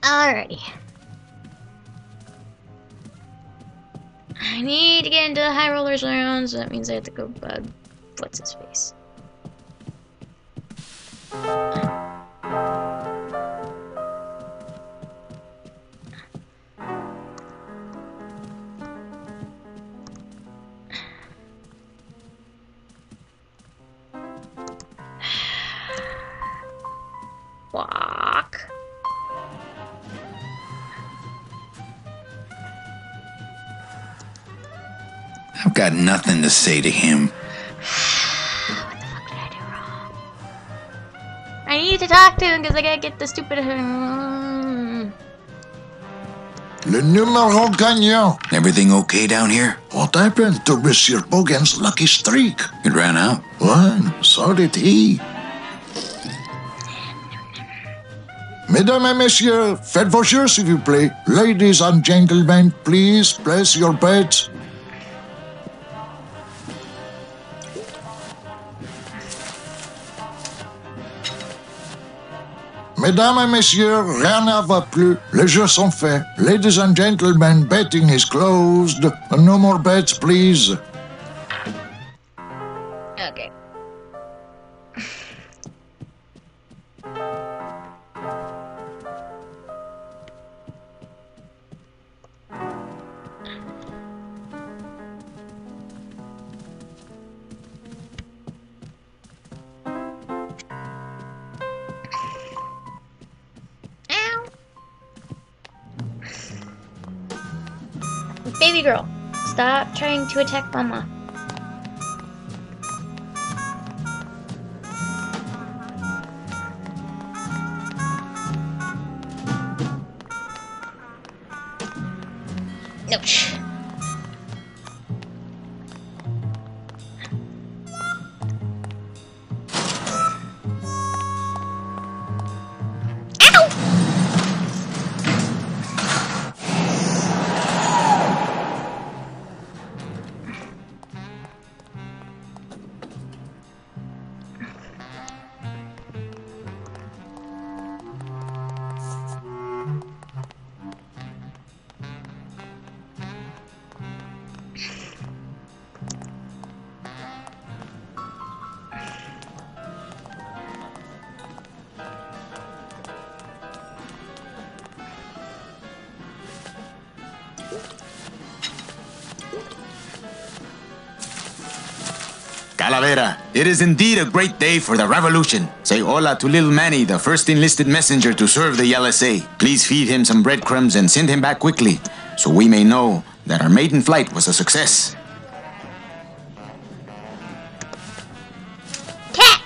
Alrighty. I need to get into the high rollers round, so that means I have to go bug what's his face. Walk. I've got nothing to say to him. What the fuck did I do wrong? I need to talk to him because I gotta get the stupid. Le numéro gagnant. Everything okay down here? What happened to Monsieur Bogan's lucky streak? It ran out. Well, so did he. Mesdames et messieurs, faites vos jeux s'il vous plaît. Ladies and gentlemen, please place your bets. Mesdames et messieurs, rien ne va plus. Les jeux sont faits. Ladies and gentlemen, betting is closed. No more bets, please. Okay. Baby girl, stop trying to attack Mama. Ouch. Calavera, it is indeed a great day for the revolution. Say hola to little Manny, the first enlisted messenger to serve the LSA. Please feed him some breadcrumbs and send him back quickly, so we may know that our maiden flight was a success. Cat!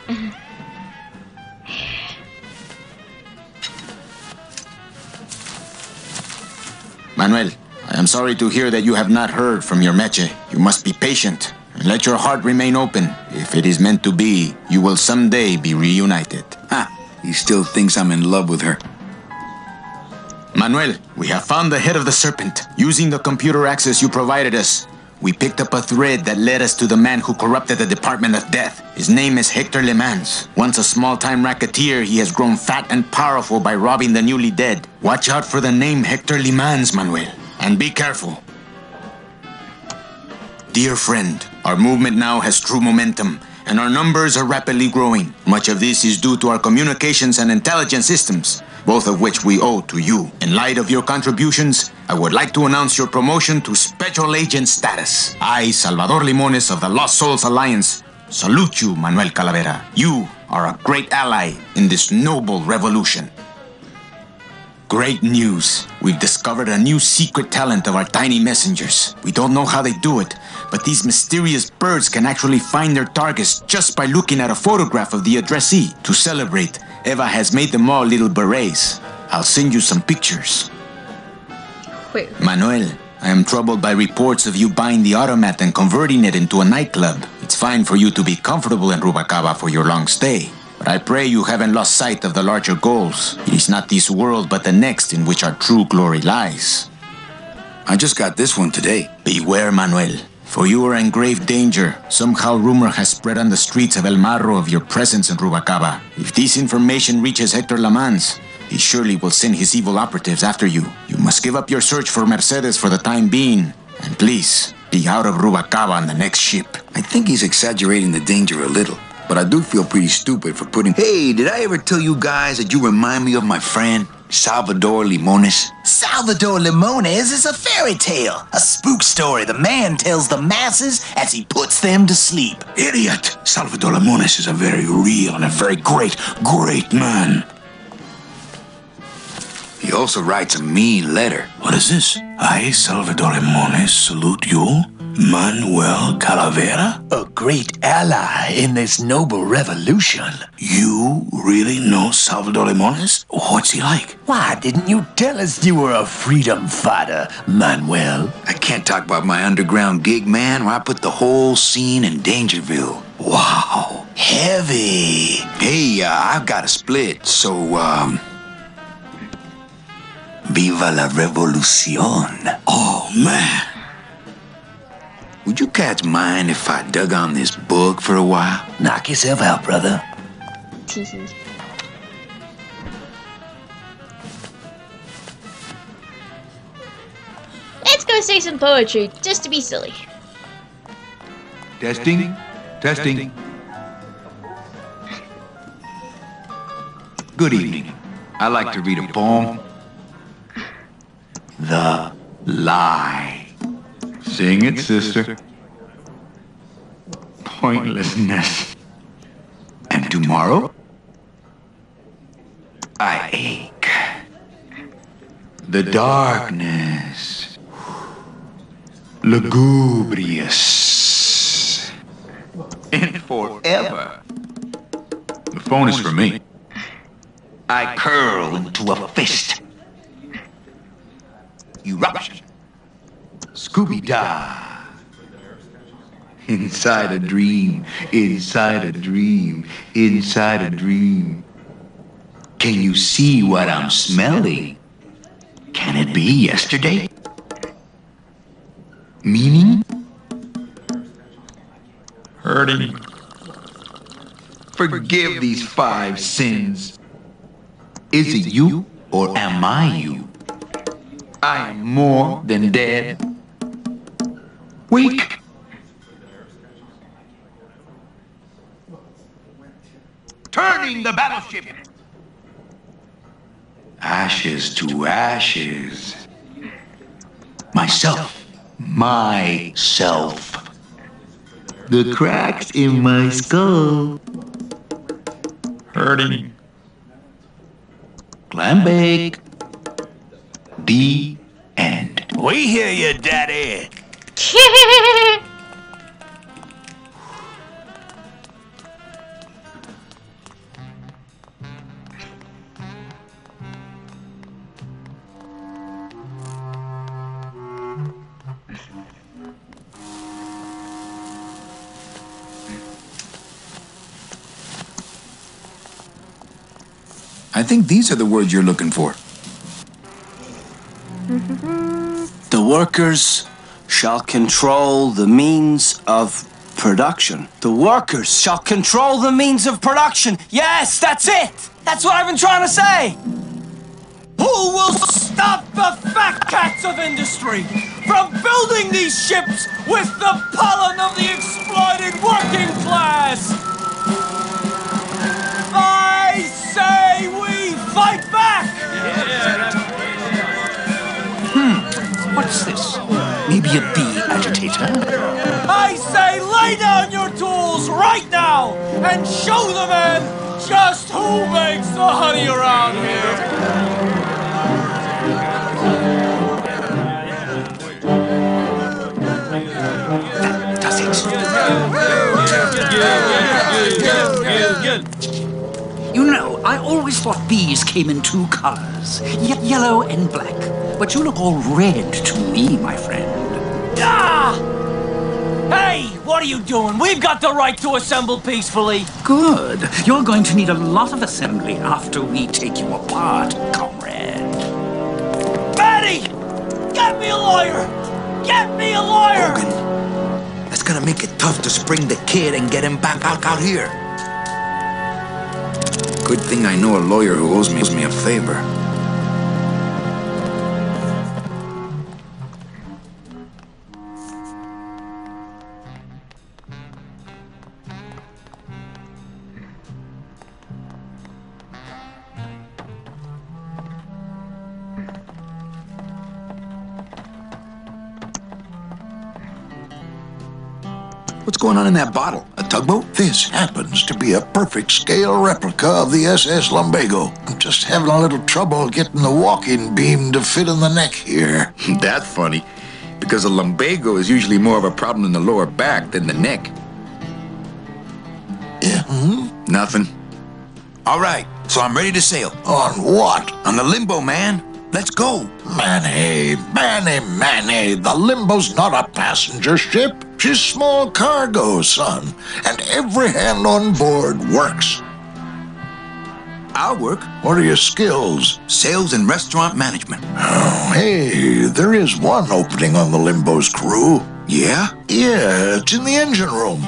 Manuel, I am sorry to hear that you have not heard from your meche. You must be patient. And let your heart remain open. If it is meant to be, you will someday be reunited. Ha! He still thinks I'm in love with her. Manuel, we have found the head of the serpent. Using the computer access you provided us, we picked up a thread that led us to the man who corrupted the Department of Death. His name is Hector Le Mans. Once a small-time racketeer, he has grown fat and powerful by robbing the newly dead. Watch out for the name Hector Le Mans, Manuel. And be careful. Dear friend, our movement now has true momentum, and our numbers are rapidly growing. Much of this is due to our communications and intelligence systems, both of which we owe to you. In light of your contributions, I would like to announce your promotion to Special Agent status. I, Salvador Limones of the Lost Souls Alliance, salute you, Manuel Calavera. You are a great ally in this noble revolution. Great news. We've discovered a new secret talent of our tiny messengers. We don't know how they do it, but these mysterious birds can actually find their targets just by looking at a photograph of the addressee. To celebrate, Eva has made them all little berets. I'll send you some pictures. Wait. Manuel, I am troubled by reports of you buying the automat and converting it into a nightclub. It's fine for you to be comfortable in Rubacaba for your long stay, but I pray you haven't lost sight of the larger goals. It is not this world but the next in which our true glory lies. I just got this one today. Beware, Manuel, for you are in grave danger. Somehow rumor has spread on the streets of El Marro of your presence in Rubacaba. If this information reaches Hector Le Mans, He surely will send his evil operatives after you. You must give up your search for Mercedes for the time being. And please, be out of Rubalcaba on the next ship. I think he's exaggerating the danger a little. But I do feel pretty stupid for putting... Hey, did I ever tell you guys that you remind me of my friend, Salvador Limones? Salvador Limones is a fairy tale, a spook story the man tells the masses as he puts them to sleep. Idiot! Salvador Limones is a very real and a very great man. He also writes a mean letter. What is this? I, Salvador Limones, salute you, Manuel Calavera? A great ally in this noble revolution. You really know Salvador Limones? What's he like? Why didn't you tell us you were a freedom fighter, Manuel? I can't talk about my underground gig, man, where I put the whole scene in Dangerville. Wow, heavy. Hey, I've got a split, so, Viva la revolucion. Oh, man. Would you cats mind if I dug on this book for a while? Knock yourself out, brother. Let's go say some poetry, just to be silly. Testing. Good evening. I like to read a poem. The Lie. Sing it, sister. Pointlessness. And tomorrow, I ache. The darkness. Lugubrious. And forever. The phone is for me. I curl into a fist. Eruption. Scooby-Dah. Inside a dream, inside a dream, inside a dream. Can you see what I'm smelling? Can it be yesterday? Meaning? Hurting. Forgive these 5 sins. Is it you or am I you? I am more than dead. Weak. Turning the battleship. Ashes to ashes. Myself. The cracks in my skull. Hurting. Clam bake. The end. We hear you, Daddy. I think these are the words you're looking for. The workers shall control the means of production. The workers shall control the means of production. Yes, that's it. That's what I've been trying to say. Who will stop the fat cats of industry from building these ships with the pollen of the exploited working class? I say we fight back! What's this? Maybe a bee agitator? I say lay down your tools right now and show the men just who makes the honey around here. That does it. You know, I always thought bees came in 2 colors, yellow and black. But you look all red to me, my friend. Ah! Hey, what are you doing? We've got the right to assemble peacefully. Good. You're going to need a lot of assembly after we take you apart, comrade. Betty! Get me a lawyer! Get me a lawyer! Hogan, that's gonna make it tough to spring the kid and get him back out here. Good thing I know a lawyer who owes me a favor. What's going on in that bottle? A tugboat? This happens to be a perfect scale replica of the SS Lumbago. I'm just having a little trouble getting the walking beam to fit in the neck here. That's funny, because a lumbago is usually more of a problem in the lower back than the neck. Yeah, Nothing. All right, so I'm ready to sail. On what? On the Limbo, man. Let's go. Manny, the Limbo's not a passenger ship. She's small cargo, son. And every hand on board works. I'll work. What are your skills? Sales and restaurant management. Oh, hey, there is one opening on the Limbo's crew. Yeah? Yeah, it's in the engine room.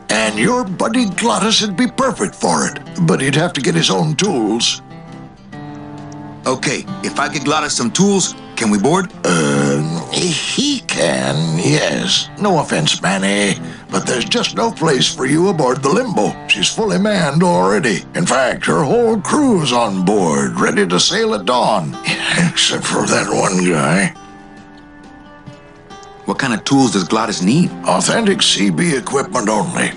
And your buddy Glottis would be perfect for it. But he'd have to get his own tools. Okay, if I get Glottis some tools, can we board? He can, yes. No offense, Manny, but there's just no place for you aboard the Limbo. She's fully manned already. In fact, her whole crew's on board, ready to sail at dawn. Except for that one guy. What kind of tools does Glottis need? Authentic CB equipment only.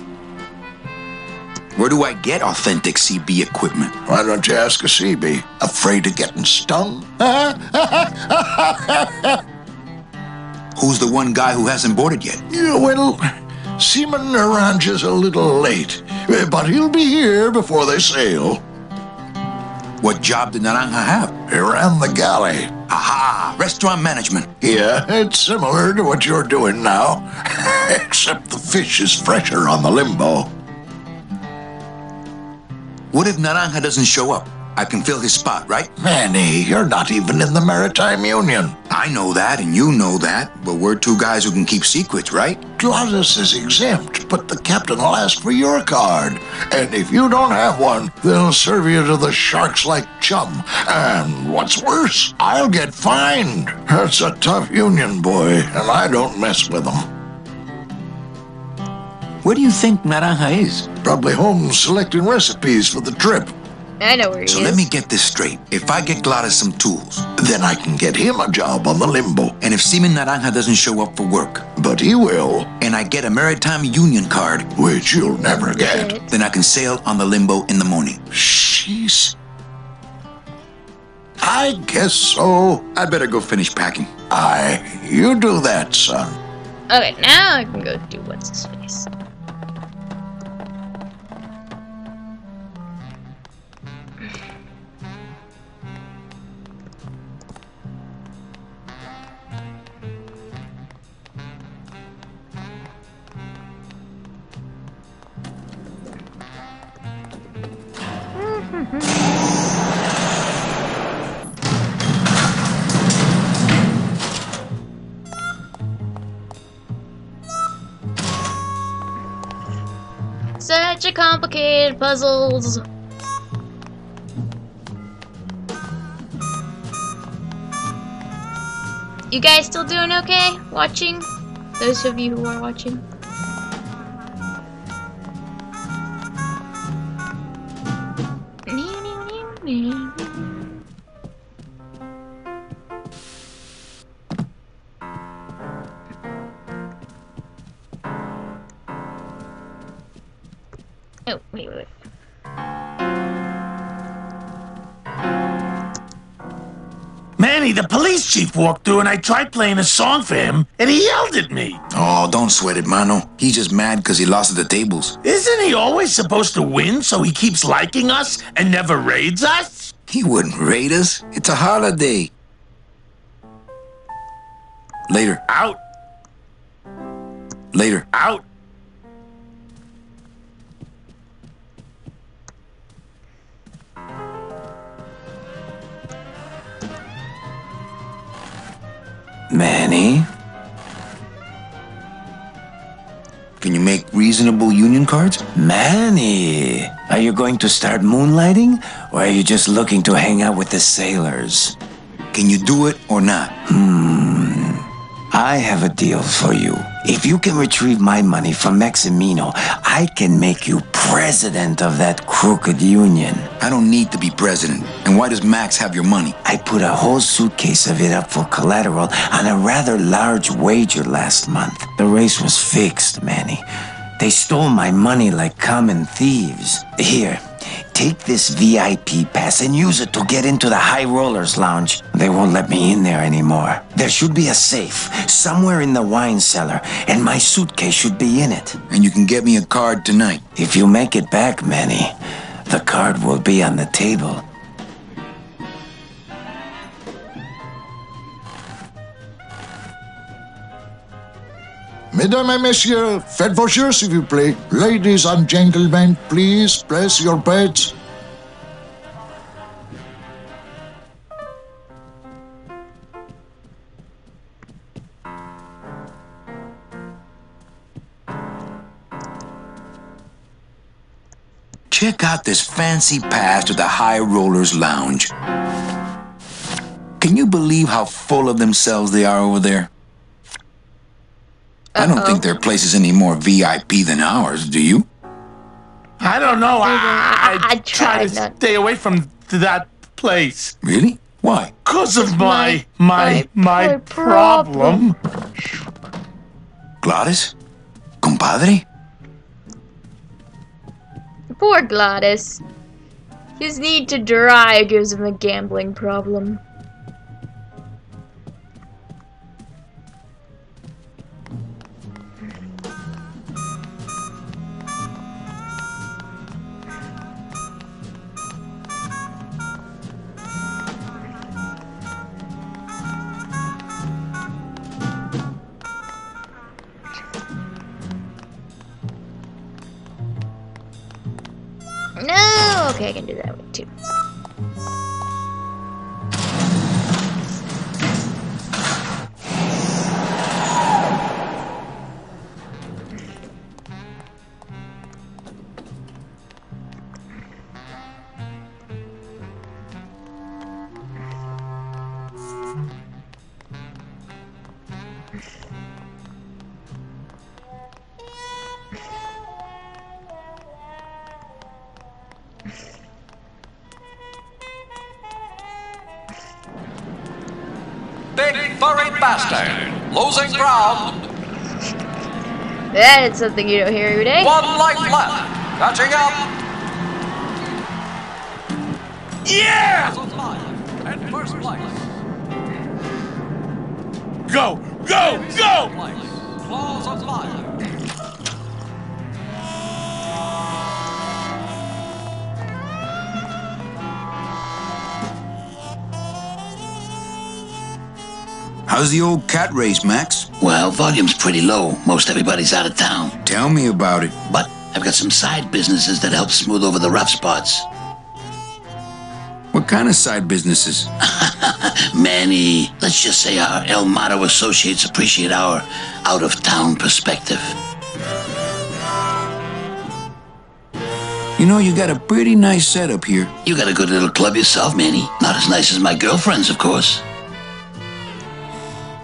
Where do I get authentic CB equipment? Why don't you ask a CB? Afraid of getting stung? Who's the one guy who hasn't boarded yet? Yeah, well, Seaman Naranja's a little late, but he'll be here before they sail. What job did Naranja have? He ran the galley. Aha! Restaurant management. Yeah, it's similar to what you're doing now, except the fish is fresher on the Limbo. What if Naranja doesn't show up? I can fill his spot, right? Manny, you're not even in the Maritime Union. I know that, and you know that, but we're two guys who can keep secrets, right? Glottis is exempt, but the captain will ask for your card. And if you don't have one, they'll serve you to the sharks like chum. And what's worse, I'll get fined. That's a tough union, boy, and I don't mess with them. Where do you think Naranja is? Probably home selecting recipes for the trip. I know where he is. So let me get this straight. If I get Glottis some tools, Then I can get him a job on the Limbo. and if Seaman Naranja doesn't show up for work, But he will, and I get a Maritime Union card, which you'll never get. then I can sail on the Limbo in the morning. Jeez. I guess so. I'd better go finish packing. You do that, son. Okay, now I can go do what's his face. Such a complicated puzzles. You guys still doing okay? Watching? Those of you who are watching. Oh, wait. Manny, the police chief walked through and I tried playing a song for him and he yelled at me. Oh, don't sweat it, Mano. He's just mad because he lost at the tables. Isn't he always supposed to win so he keeps liking us and never raids us? He wouldn't raid us. It's a holiday. Later. Out, Later. out. Manny? Can you make reason reasonable union cards? Manny, are you going to start moonlighting, or are you just looking to hang out with the sailors? Can you do it or not? I have a deal for you. If you can retrieve my money from Maximino, I can make you president of that crooked union. I don't need to be president. And why does Max have your money? I put a whole suitcase of it up for collateral on a rather large wager last month. The race was fixed, Manny. They stole my money like common thieves. Here, take this VIP pass and use it to get into the High Rollers Lounge. They won't let me in there anymore. There should be a safe somewhere in the wine cellar, and my suitcase should be in it. And you can get me a card tonight. If you make it back, Manny, the card will be on the table. Mesdames et messieurs, faites vos jeux, s'il vous plaît. Ladies and gentlemen, please place your bets. Check out this fancy pass to the High Rollers Lounge. Can you believe how full of themselves they are over there? I don't think their place is any more VIP than ours, do you? I don't know. I try to not. stay away from that place. Really? Why? Because of my problem. problem. Gladys? Compadre? Poor Gladys. His need to drive gives him a gambling problem. No! Okay, I can do that one too. Big furry bastard, losing ground. That is something you don't hear every day. One life left, catching up. Yeah! In first place. Go! Go! Go! Claws of fire. How's the old cat race, Max? Well, volume's pretty low. Most everybody's out of town. Tell me about it. But I've got some side businesses that help smooth over the rough spots. What kind of side businesses? Many. Let's just say our El Mato associates appreciate our out-of-town perspective. You know, you got a pretty nice setup here. You got a good little club yourself, Manny. Not as nice as my girlfriend's, of course.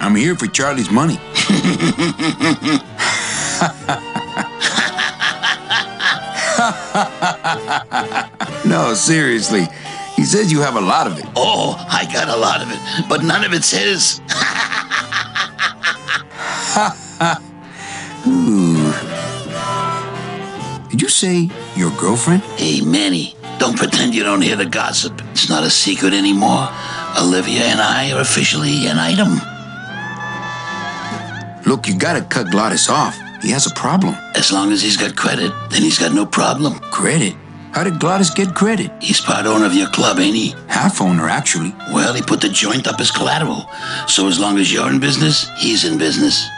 I'm here for Charlie's money. No, seriously. He says you have a lot of it. Oh, I got a lot of it, but none of it's his. Ooh. Did you say your girlfriend? Hey, Manny, don't pretend you don't hear the gossip. It's not a secret anymore. Olivia and I are officially an item. Look, you gotta cut Gladys off. He has a problem. As long as he's got credit, then he's got no problem. Credit? How did Gladys get credit? He's part owner of your club, ain't he? Half owner, actually. Well, he put the joint up as collateral. So as long as you're in business, he's in business.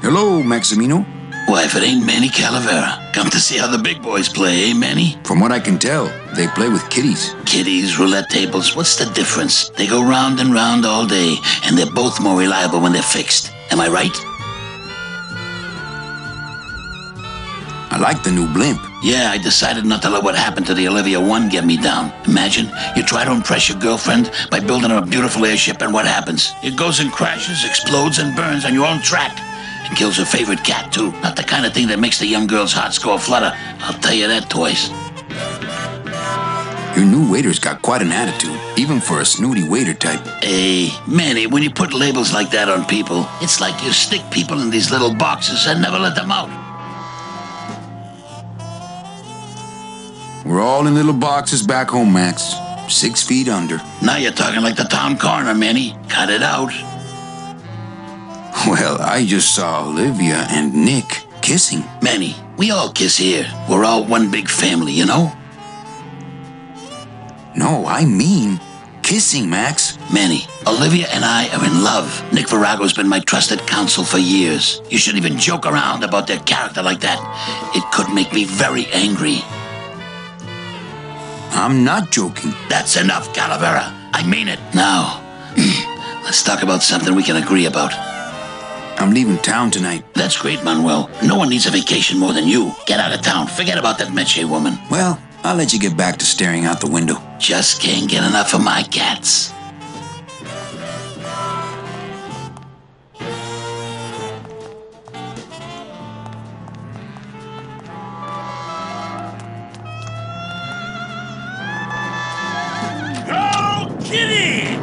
Hello, Maximino. Why, if it ain't Manny Calavera, come to see how the big boys play, eh, Manny? From what I can tell, they play with kiddies. Kiddies, roulette tables, what's the difference? They go round and round all day, and they're both more reliable when they're fixed. Am I right? like the new blimp. Yeah, I decided not to let what happened to the Olivia 1 get me down. Imagine, you try to impress your girlfriend by building her a beautiful airship, and what happens? It goes and crashes, explodes, and burns on your own track. And kills her favorite cat, too. Not the kind of thing that makes the young girl's hearts go a-flutter. I'll tell you that twice. Your new waiter's got quite an attitude, even for a snooty waiter type. Hey, Manny, when you put labels like that on people, it's like you stick people in these little boxes and never let them out. We're all in little boxes back home, Max. 6 feet under. Now you're talking like the town coroner, Manny. Cut it out. Well, I just saw Olivia and Nick kissing. Manny, we all kiss here. We're all one big family, you know? No, I mean kissing, Max. Manny, Olivia and I are in love. Nick Virago's been my trusted counsel for years. You shouldn't even joke around about their character like that. It could make me very angry. I'm not joking. That's enough, Calavera. I mean it. Now, let's talk about something we can agree about. I'm leaving town tonight. That's great, Manuel. No one needs a vacation more than you. Get out of town. Forget about that Meche woman. Well, I'll let you get back to staring out the window. Just can't get enough of my cats. Oh, kitty!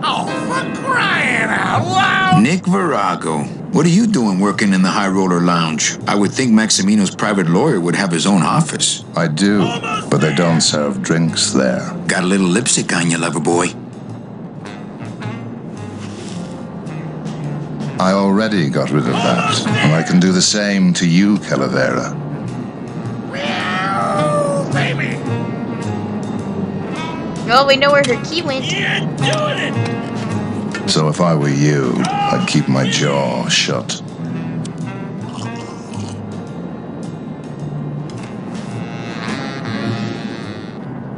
Oh, for crying out loud! Nick Virago, what are you doing working in the High Roller Lounge? I would think Maximino's private lawyer would have his own office. I do, but they don't serve drinks there. Got a little lipstick on you, Loverboy. I already got rid of that, and I can do the same to you, Calavera. Baby! Well, we know where her key went. You're doing it! So if I were you, I'd keep my jaw shut.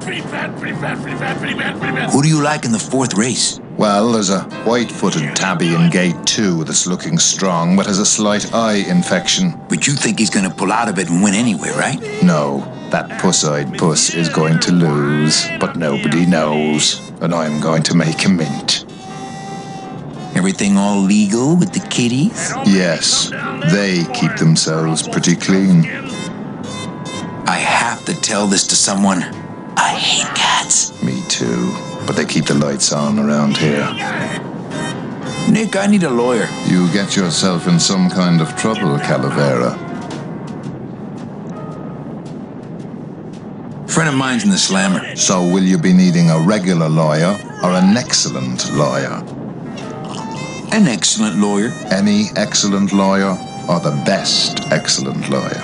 Pretty bad, pretty bad, pretty bad, pretty bad, pretty bad. Who do you like in the 4th race? Well, there's a white-footed tabby in gate 2 that's looking strong, but has a slight eye infection. But you think he's gonna pull out of it and win anyway, right? No, that puss-eyed puss is going to lose, but nobody knows, and I'm going to make a mint. Everything all legal with the kitties? Yes, they keep themselves pretty clean. I have to tell this to someone. I hate cats. Me too, but they keep the lights on around here. Nick, I need a lawyer. You get yourself in some kind of trouble, Calavera. Friend of mine's in the slammer. So will you be needing a regular lawyer or an excellent lawyer? An excellent lawyer. Any excellent lawyer or the best excellent lawyer?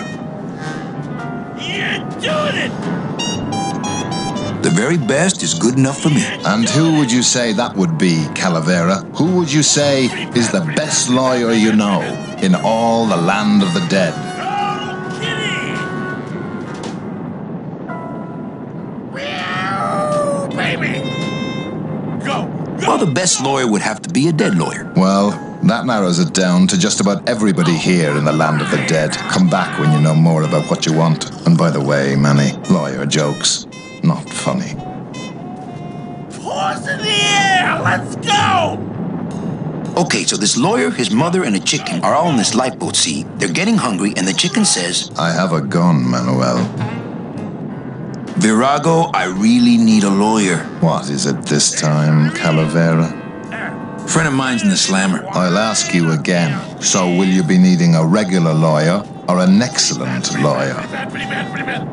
You're doing it! The very best is good enough for me. And who would you say that would be, Calavera? Who would you say is the best lawyer you know in all the land of the dead? Oh, kitty! Meow, baby! Go! Well, the best lawyer would have to be a dead lawyer. Well, that narrows it down to just about everybody here in the land of the dead. Come back when you know more about what you want. And by the way, Manny, lawyer jokes, not funny. Paws in the air! Let's go! Okay, so this lawyer, his mother, and a chicken are all in this lifeboat, see? They're getting hungry, and the chicken says, I have a gun, Manuel. Virago, I really need a lawyer. What is it this time, Calavera? Friend of mine's in the slammer. I'll ask you again. So will you be needing a regular lawyer or an excellent lawyer?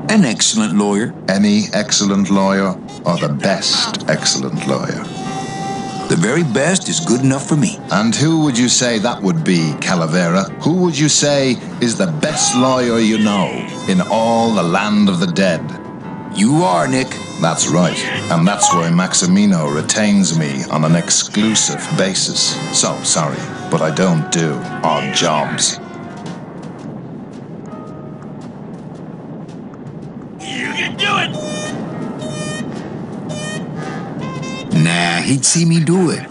An excellent lawyer. Any excellent lawyer or the best excellent lawyer? The very best is good enough for me. And who would you say that would be, Calavera? Who would you say is the best lawyer you know in all the land of the dead? You are, Nick. That's right. And that's why Maximino retains me on an exclusive basis. So, sorry, but I don't do odd jobs. You can do it! Nah, he'd see me do it.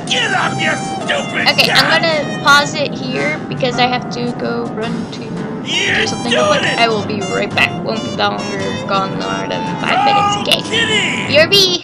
Get up, you Okay, I'm gonna pause it here because I have to go run to do something real quick. I will be right back. Won't be longer, gone more than 5 minutes. Okay. BRB!